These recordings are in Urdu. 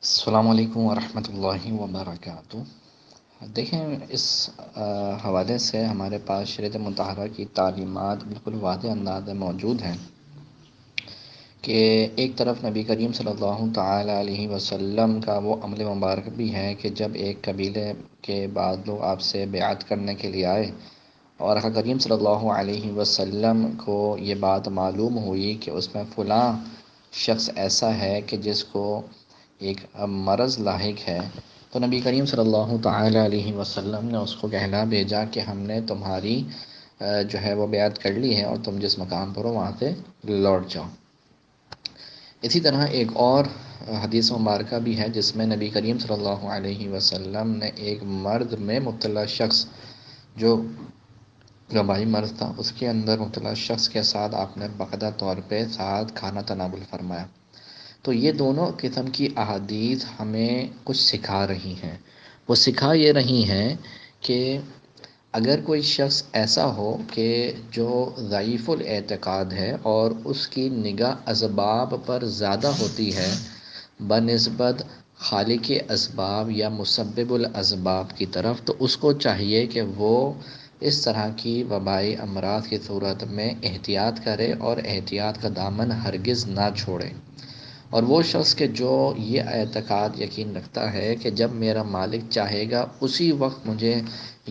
السلام علیکم ورحمۃ اللہ وبرکاتہ۔ دیکھیں، اس حوالے سے ہمارے پاس شریعت مطہرہ کی تعلیمات بالکل واضح انداز میں موجود ہیں کہ ایک طرف نبی کریم صلی اللہ تعالیٰ علیہ وسلم کا وہ عمل مبارک بھی ہے کہ جب ایک قبیلے کے بعد لوگ آپ سے بیعت کرنے کے لیے آئے اور آقا کریم صلی اللہ علیہ وسلم کو یہ بات معلوم ہوئی کہ اس میں فلاں شخص ایسا ہے کہ جس کو ایک مرض لاحق ہے، تو نبی کریم صلی اللہ تعالیٰ علیہ وسلم نے اس کو کہنا بھیجا کہ ہم نے تمہاری جو ہے وہ بیعت کر لی ہے اور تم جس مقام پر ہو وہاں سے لوٹ جاؤ۔ اسی طرح ایک اور حدیث مبارکہ بھی ہے جس میں نبی کریم صلی اللہ علیہ وسلم نے ایک مرض میں مبتلا شخص جو وبائی مرض تھا اس کے اندر مبتلا شخص کے ساتھ آپ نے باقاعدہ طور پہ ساتھ کھانا تناول فرمایا۔ تو یہ دونوں قسم کی احادیث ہمیں کچھ سکھا رہی ہیں۔ وہ سکھا یہ رہی ہیں کہ اگر کوئی شخص ایسا ہو کہ جو ضعیف الاعتقاد ہے اور اس کی نگاہ اسباب پر زیادہ ہوتی ہے بنسبت خالق اسباب یا مسبب الاسباب کی طرف، تو اس کو چاہیے کہ وہ اس طرح کی وبائی امراض کی صورت میں احتیاط کرے اور احتیاط کا دامن ہرگز نہ چھوڑے۔ اور وہ شخص کہ جو یہ اعتقاد یقین رکھتا ہے کہ جب میرا مالک چاہے گا اسی وقت مجھے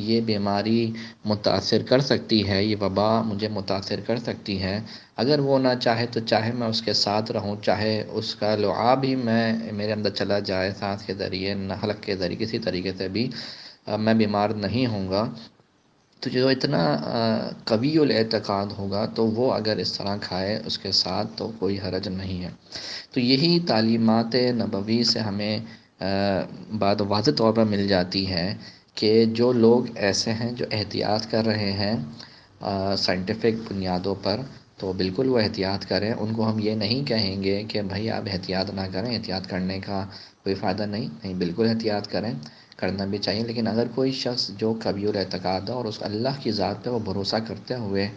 یہ بیماری متاثر کر سکتی ہے، یہ وبا مجھے متاثر کر سکتی ہے، اگر وہ نہ چاہے تو چاہے میں اس کے ساتھ رہوں، چاہے اس کا لعاب ہی میرے اندر چلا جائے سانس کے ذریعے، حلق کے ذریعے، کسی طریقے سے بھی میں بیمار نہیں ہوں گا، تو جو اتنا قوی الاعتقاد ہوگا تو وہ اگر اس طرح کھائے اس کے ساتھ تو کوئی حرج نہیں ہے۔ تو یہی تعلیمات نبوی سے ہمیں بات واضح طور پر مل جاتی ہے کہ جو لوگ ایسے ہیں جو احتیاط کر رہے ہیں سائنٹیفک بنیادوں پر، تو بالکل وہ احتیاط کریں۔ ان کو ہم یہ نہیں کہیں گے کہ بھائی آپ احتیاط نہ کریں، احتیاط کرنے کا کوئی فائدہ نہیں، بالکل احتیاط کریں، کرنا بھی چاہیے۔ لیکن اگر کوئی شخص جو قوی الاعتقاد ہے اور اس اللہ کی ذات پہ وہ بھروسہ کرتے ہوئے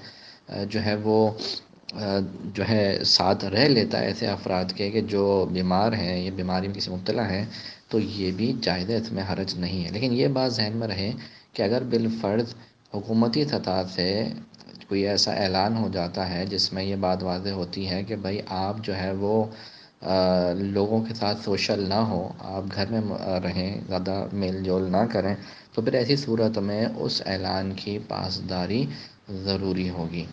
جو ہے وہ جو ہے ساتھ رہ لیتا ہے ایسے افراد کے کہ جو بیمار ہیں، یہ بیماری میں کسی مبتلا ہے، تو یہ بھی جائز ہے، اس میں حرج نہیں ہے۔ لیکن یہ بات ذہن میں رہے کہ اگر بالفرض حکومتی سطح سے کوئی ایسا اعلان ہو جاتا ہے جس میں یہ بات واضح ہوتی ہے کہ بھائی آپ جو ہے وہ لوگوں کے ساتھ سوشل نہ ہو، آپ گھر میں رہیں، زیادہ میل جول نہ کریں، تو پھر ایسی صورت میں اس اعلان کی پاسداری ضروری ہوگی۔